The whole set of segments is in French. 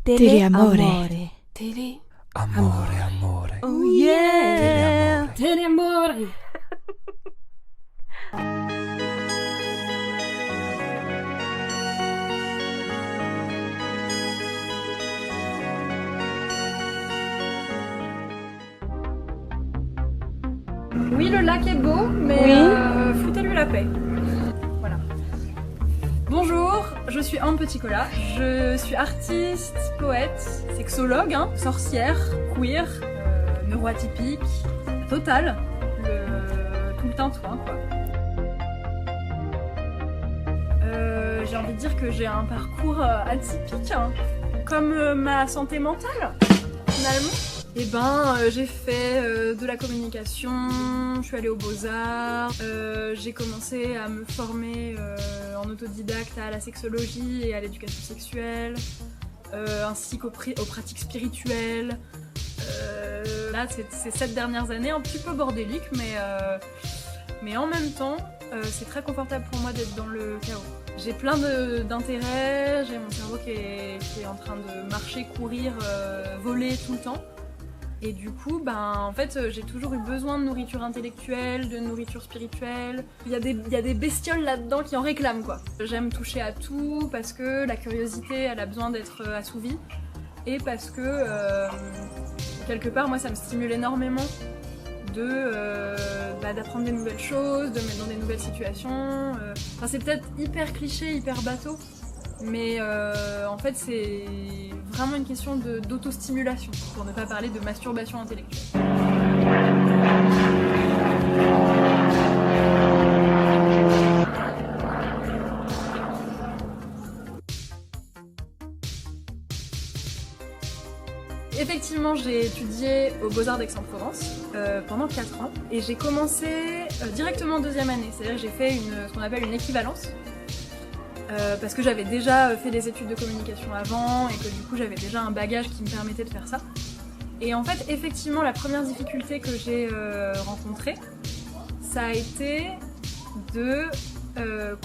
Teleamore. Amore, amore. Oh yeah. Teleamore. Oui, le lac est beau, mais foutez-lui la paix. Voilà. Bonjour, je suis Anne Petit-Colas. Je suis artiste, poète, sexologue, sorcière, queer, neuroatypique, totale, tout le tintouin, quoi. J'ai envie de dire que j'ai un parcours atypique, comme ma santé mentale, finalement. Eh ben, j'ai fait de la communication, je suis allée aux Beaux-Arts, j'ai commencé à me former en autodidacte à la sexologie et à l'éducation sexuelle, ainsi qu'aux pratiques spirituelles. Là, ces 7 dernières années, un petit peu bordélique, mais en même temps, c'est très confortable pour moi d'être dans le chaos. J'ai plein d'intérêts, j'ai mon cerveau qui est en train de marcher, courir, voler tout le temps. Et du coup, en fait, j'ai toujours eu besoin de nourriture intellectuelle, de nourriture spirituelle. Il y a des bestioles là-dedans qui en réclament, quoi. J'aime toucher à tout parce que la curiosité, elle a besoin d'être assouvie. Et parce que, quelque part, moi, ça me stimule énormément d'apprendre des nouvelles choses, de me mettre dans des nouvelles situations. Enfin, c'est peut-être hyper cliché, hyper bateau. Mais en fait, c'est vraiment une question d'autostimulation, pour ne pas parler de masturbation intellectuelle. Effectivement, j'ai étudié aux Beaux-Arts d'Aix-en-Provence pendant 4 ans et j'ai commencé directement en 2e année, c'est-à-dire que j'ai fait ce qu'on appelle une équivalence. Parce que j'avais déjà fait des études de communication avant et que du coup j'avais déjà un bagage qui me permettait de faire ça. Et en fait, effectivement, la première difficulté que j'ai rencontrée, ça a été de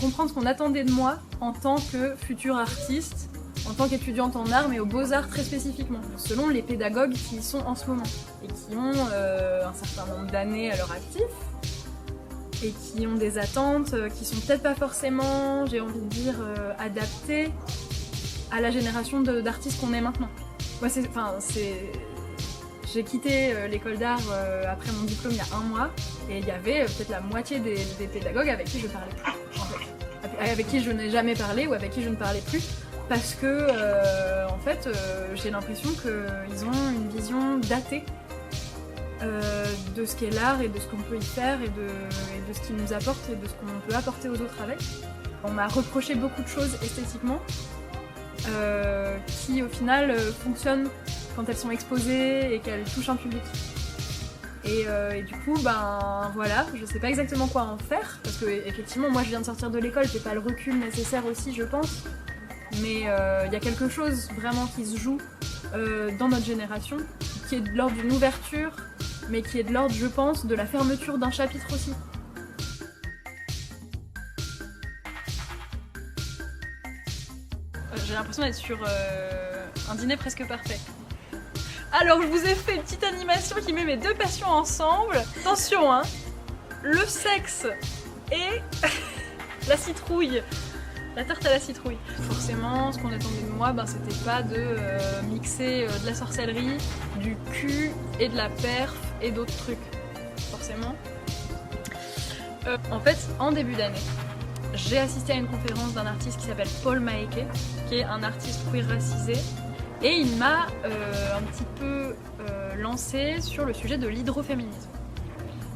comprendre ce qu'on attendait de moi en tant que future artiste, en tant qu'étudiante en art, mais aux Beaux-Arts très spécifiquement, selon les pédagogues qui y sont en ce moment et qui ont un certain nombre d'années à leur actif. Et qui ont des attentes qui sont peut-être pas forcément, j'ai envie de dire, adaptées à la génération d'artistes qu'on est maintenant. Moi, j'ai quitté l'école d'art après mon diplôme il y a 1 mois, et il y avait peut-être la moitié des pédagogues avec qui je parlais plus, en fait. Avec qui je n'ai jamais parlé ou avec qui je ne parlais plus, parce que, en fait, j'ai l'impression qu'ils ont une vision datée de ce qu'est l'art et de ce qu'on peut y faire et de ce qu'il nous apporte et de ce qu'on peut apporter aux autres avec. On m'a reproché beaucoup de choses esthétiquement qui au final fonctionnent quand elles sont exposées et qu'elles touchent un public. Et du coup, voilà, je sais pas exactement quoi en faire parce que effectivement moi je viens de sortir de l'école, j'ai pas le recul nécessaire aussi je pense, mais il y a quelque chose vraiment qui se joue dans notre génération qui est de l'ordre d'une ouverture, mais qui est de l'ordre, je pense, de la fermeture d'un chapitre aussi. J'ai l'impression d'être sur un dîner presque parfait. Alors, je vous ai fait une petite animation qui met mes 2 passions ensemble. Attention, le sexe et la citrouille. La tarte à la citrouille. Forcément, ce qu'on attendait de moi, c'était pas de mixer de la sorcellerie, du cul et de la perf et d'autres trucs. Forcément. En fait, en début d'année, j'ai assisté à une conférence d'un artiste qui s'appelle Paul Maeke, qui est un artiste queer racisé, et il m'a un petit peu lancé sur le sujet de l'hydroféminisme.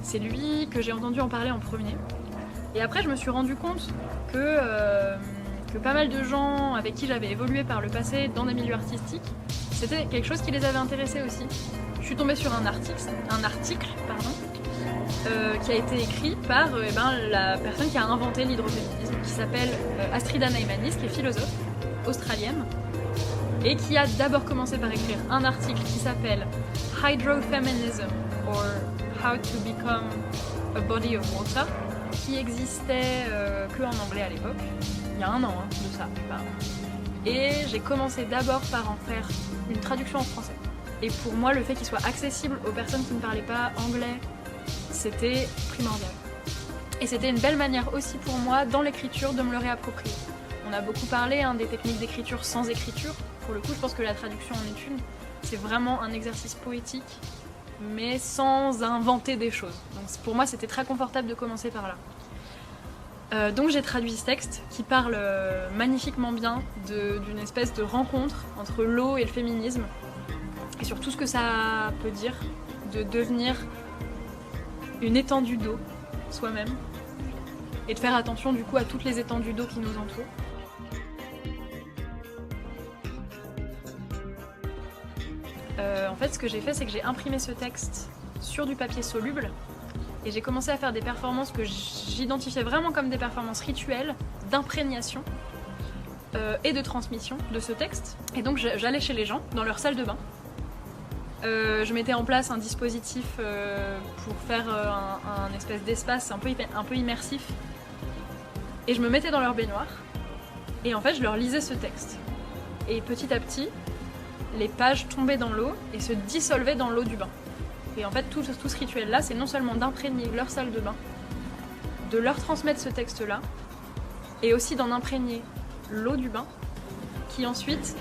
C'est lui que j'ai entendu en parler en premier. Et après, je me suis rendu compte que pas mal de gens avec qui j'avais évolué par le passé dans des milieux artistiques, c'était quelque chose qui les avait intéressés aussi. Je suis tombée sur un article qui a été écrit par la personne qui a inventé l'hydroféminisme, qui s'appelle Astrida Neimanis, qui est philosophe australienne, et qui a d'abord commencé par écrire un article qui s'appelle Hydrofeminism or How to Become a Body of Water, qui existait que en anglais à l'époque, il y a 1 an de ça, Et j'ai commencé d'abord par en faire une traduction en français. Et pour moi, le fait qu'il soit accessible aux personnes qui ne parlaient pas anglais, c'était primordial. Et c'était une belle manière aussi pour moi, dans l'écriture, de me le réapproprier. On a beaucoup parlé des techniques d'écriture sans écriture. Pour le coup, je pense que la traduction en est une. C'est vraiment un exercice poétique, mais sans inventer des choses. Donc pour moi, c'était très confortable de commencer par là. Donc j'ai traduit ce texte qui parle magnifiquement bien d'une espèce de rencontre entre l'eau et le féminisme, et sur tout ce que ça peut dire de devenir une étendue d'eau soi-même, et de faire attention du coup à toutes les étendues d'eau qui nous entourent. En fait, ce que j'ai fait, c'est que j'ai imprimé ce texte sur du papier soluble et j'ai commencé à faire des performances que j'identifiais vraiment comme des performances rituelles d'imprégnation et de transmission de ce texte. Et donc j'allais chez les gens, dans leur salle de bain. Je mettais en place un dispositif pour faire un espèce d'espace un peu immersif. Et je me mettais dans leur baignoire. Et en fait, je leur lisais ce texte. Et petit à petit, les pages tombaient dans l'eau et se dissolvaient dans l'eau du bain. Et en fait, tout ce rituel-là, c'est non seulement d'imprégner leur salle de bain, de leur transmettre ce texte-là, et aussi d'en imprégner l'eau du bain, qui ensuite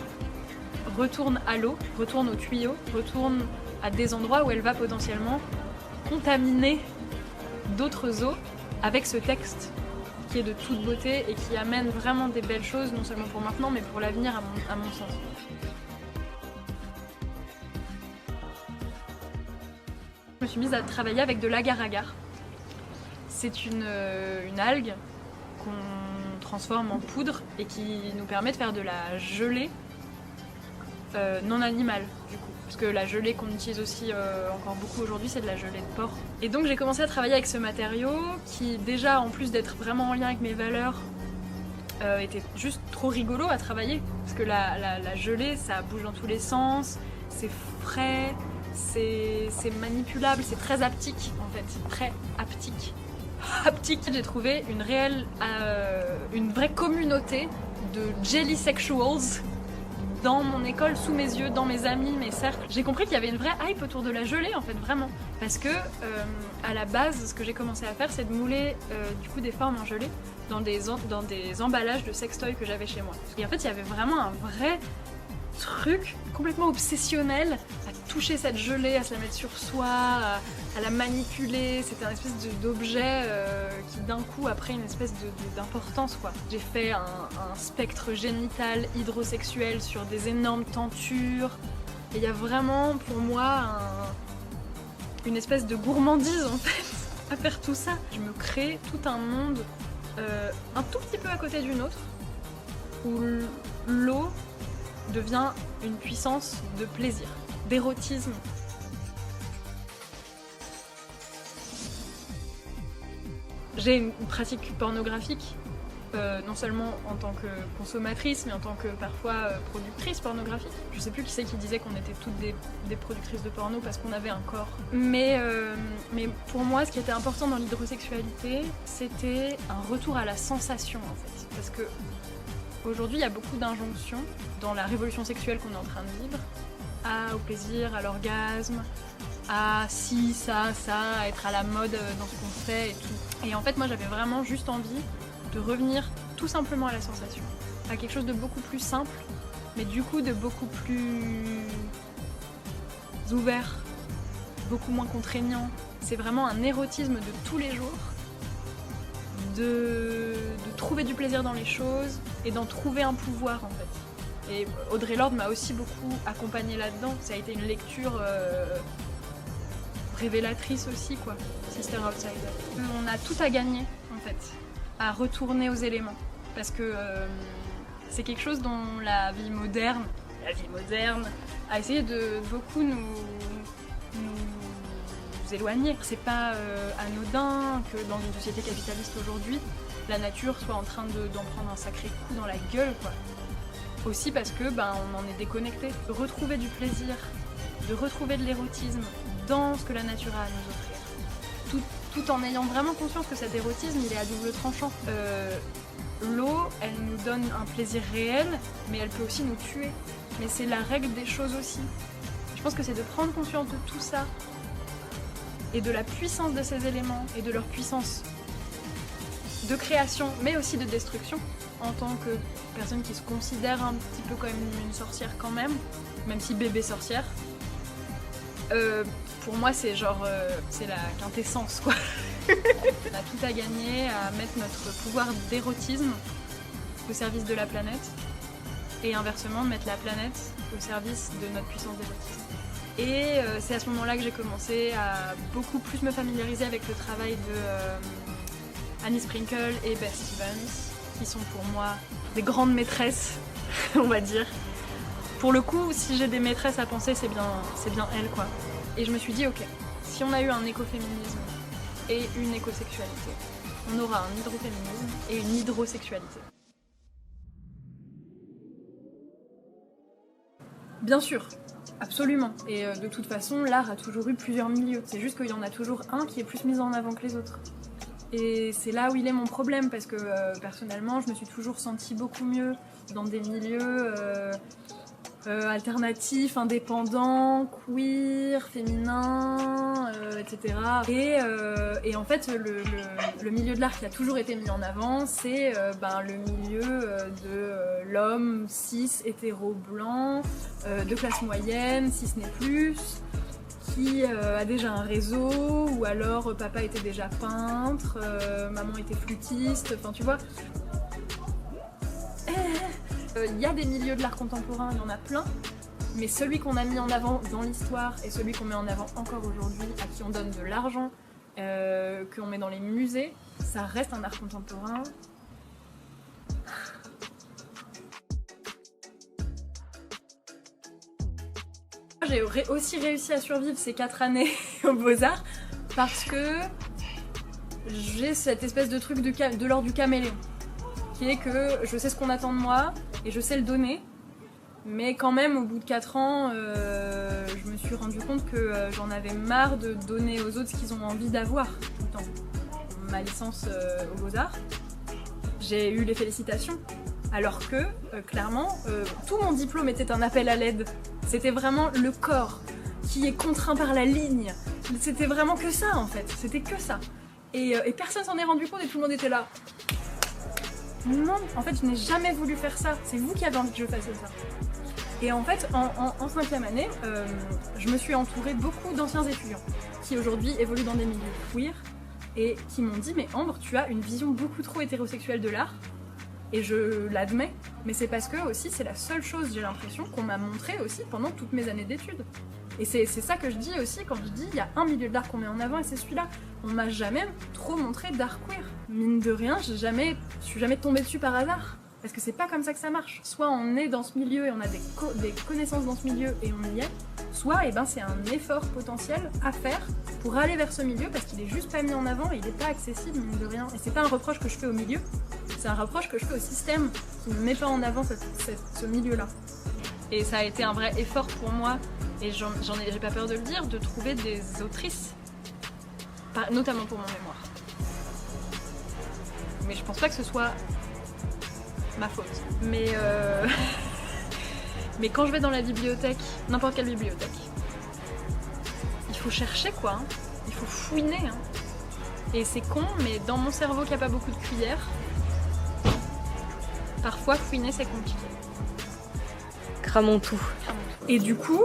retourne à l'eau, retourne au tuyau, retourne à des endroits où elle va potentiellement contaminer d'autres eaux avec ce texte qui est de toute beauté et qui amène vraiment des belles choses, non seulement pour maintenant, mais pour l'avenir à mon sens. Je me suis mise à travailler avec de l'agar-agar. C'est une algue qu'on transforme en poudre et qui nous permet de faire de la gelée non animale, du coup. Parce que la gelée qu'on utilise aussi encore beaucoup aujourd'hui, c'est de la gelée de porc. Et donc j'ai commencé à travailler avec ce matériau qui, déjà, en plus d'être vraiment en lien avec mes valeurs, était juste trop rigolo à travailler. Parce que la gelée, ça bouge dans tous les sens, c'est frais, c'est manipulable, c'est très haptique en fait, très haptique. J'ai trouvé une vraie communauté de jelly sexuals dans mon école, sous mes yeux, dans mes amis, mes cercles. J'ai compris qu'il y avait une vraie hype autour de la gelée en fait, vraiment. Parce que à la base, ce que j'ai commencé à faire, c'est de mouler du coup des formes en gelée dans des emballages de sextoys que j'avais chez moi. Et en fait, il y avait vraiment un vrai truc complètement obsessionnel à toucher cette gelée, à se la mettre sur soi, à la manipuler. C'était un espèce d'objet qui d'un coup a pris une espèce d'importance quoi. J'ai fait un spectre génital hydrosexuel sur des énormes tentures. Et il y a vraiment pour moi une espèce de gourmandise en fait à faire tout ça. Je me crée tout un monde un tout petit peu à côté d'une autre où l'eau devient une puissance de plaisir, d'érotisme. J'ai une pratique pornographique, non seulement en tant que consommatrice, mais en tant que parfois productrice pornographique. Je sais plus qui c'est qui disait qu'on était toutes des productrices de porno parce qu'on avait un corps. Mais pour moi, ce qui était important dans l'hydrosexualité, c'était un retour à la sensation en fait. Parce que aujourd'hui, il y a beaucoup d'injonctions dans la révolution sexuelle qu'on est en train de vivre, au plaisir, à l'orgasme, à ci, ça, à être à la mode dans ce qu'on fait et tout. Et en fait, moi, j'avais vraiment juste envie de revenir tout simplement à la sensation, à quelque chose de beaucoup plus simple, mais du coup de beaucoup plus ouvert, beaucoup moins contraignant. C'est vraiment un érotisme de tous les jours, de trouver du plaisir dans les choses et d'en trouver un pouvoir en fait. Et Audre Lorde m'a aussi beaucoup accompagnée là-dedans. Ça a été une lecture révélatrice aussi quoi, Sister Outsider. On a tout à gagner en fait, à retourner aux éléments. Parce que c'est quelque chose dont la vie moderne a essayé de beaucoup nous éloigner. C'est pas anodin que dans une société capitaliste aujourd'hui, la nature soit en train d'en prendre un sacré coup dans la gueule quoi. Aussi parce que on en est déconnecté. De retrouver du plaisir, de retrouver de l'érotisme dans ce que la nature a à nous offrir. Tout en ayant vraiment conscience que cet érotisme il est à double tranchant. l'eau, elle nous donne un plaisir réel, mais elle peut aussi nous tuer. Mais c'est la règle des choses aussi. Je pense que c'est de prendre conscience de tout ça, et de la puissance de ces éléments, et de leur puissance de création, mais aussi de destruction, en tant que personne qui se considère un petit peu comme une sorcière quand même si bébé sorcière. Pour moi, c'est genre, c'est la quintessence, quoi. On a tout à gagner à mettre notre pouvoir d'érotisme au service de la planète, et inversement, de mettre la planète au service de notre puissance d'érotisme. Et c'est à ce moment-là que j'ai commencé à beaucoup plus me familiariser avec le travail de Annie Sprinkle et Beth Stevens, qui sont pour moi des grandes maîtresses, on va dire. Pour le coup, si j'ai des maîtresses à penser, c'est bien elles, quoi. Et je me suis dit, ok, si on a eu un écoféminisme et une écosexualité, on aura un hydroféminisme et une hydrosexualité. Bien sûr, absolument. Et de toute façon, l'art a toujours eu plusieurs milieux. C'est juste qu'il y en a toujours un qui est plus mis en avant que les autres. Et c'est là où il est mon problème, parce que personnellement, je me suis toujours sentie beaucoup mieux dans des milieux alternatifs, indépendants, queer, féminins, etc. Et en fait, le milieu de l'art qui a toujours été mis en avant, c'est le milieu de l'homme cis, hétéro, blanc, de classe moyenne, si ce n'est plus, qui a déjà un réseau, ou alors papa était déjà peintre, maman était flûtiste, enfin tu vois. Il y a des milieux de l'art contemporain, il y en a plein, mais celui qu'on a mis en avant dans l'histoire et celui qu'on met en avant encore aujourd'hui, à qui on donne de l'argent, qu'on met dans les musées, ça reste un art contemporain. J'ai aussi réussi à survivre ces 4 années aux Beaux-Arts parce que j'ai cette espèce de truc de l'ordre du caméléon, qui est que je sais ce qu'on attend de moi et je sais le donner, mais quand même au bout de 4 ans, je me suis rendu compte que j'en avais marre de donner aux autres ce qu'ils ont envie d'avoir tout le temps. Ma licence aux Beaux-Arts, j'ai eu les félicitations, alors que clairement tout mon diplôme était un appel à l'aide. C'était vraiment le corps qui est contraint par la ligne. C'était vraiment que ça en fait, c'était que ça. Et personne s'en est rendu compte et tout le monde était là. Non, en fait je n'ai jamais voulu faire ça, c'est vous qui avez envie que je fasse ça. Et en fait, en 5e année, je me suis entourée beaucoup d'anciens étudiants qui aujourd'hui évoluent dans des milieux queer et qui m'ont dit « Mais Ambre, tu as une vision beaucoup trop hétérosexuelle de l'art ». Et je l'admets, mais c'est parce que aussi c'est la seule chose, j'ai l'impression, qu'on m'a montré aussi pendant toutes mes années d'études. Et c'est ça que je dis aussi quand je dis il y a un milieu de l'art qu'on met en avant et c'est celui-là. On m'a jamais trop montré d'art queer. Mine de rien, je suis jamais tombée dessus par hasard. Parce que c'est pas comme ça que ça marche. Soit on est dans ce milieu et on a des connaissances dans ce milieu et on y est, soit c'est un effort potentiel à faire pour aller vers ce milieu parce qu'il est juste pas mis en avant et il est pas accessible, mine de rien. Et c'est pas un reproche que je fais au milieu, c'est un reproche que je fais au système qui ne met pas en avant ce milieu-là. Et ça a été un vrai effort pour moi, et j'ai pas peur de le dire, de trouver des autrices, notamment pour mon mémoire. Mais je pense pas que ce soit ma faute. Mais quand je vais dans la bibliothèque, n'importe quelle bibliothèque, il faut chercher quoi, hein. Il faut fouiner. Hein. Et c'est con, mais dans mon cerveau qui a pas beaucoup de cuillères, parfois fouiner c'est compliqué. Cramons tout. Et du coup,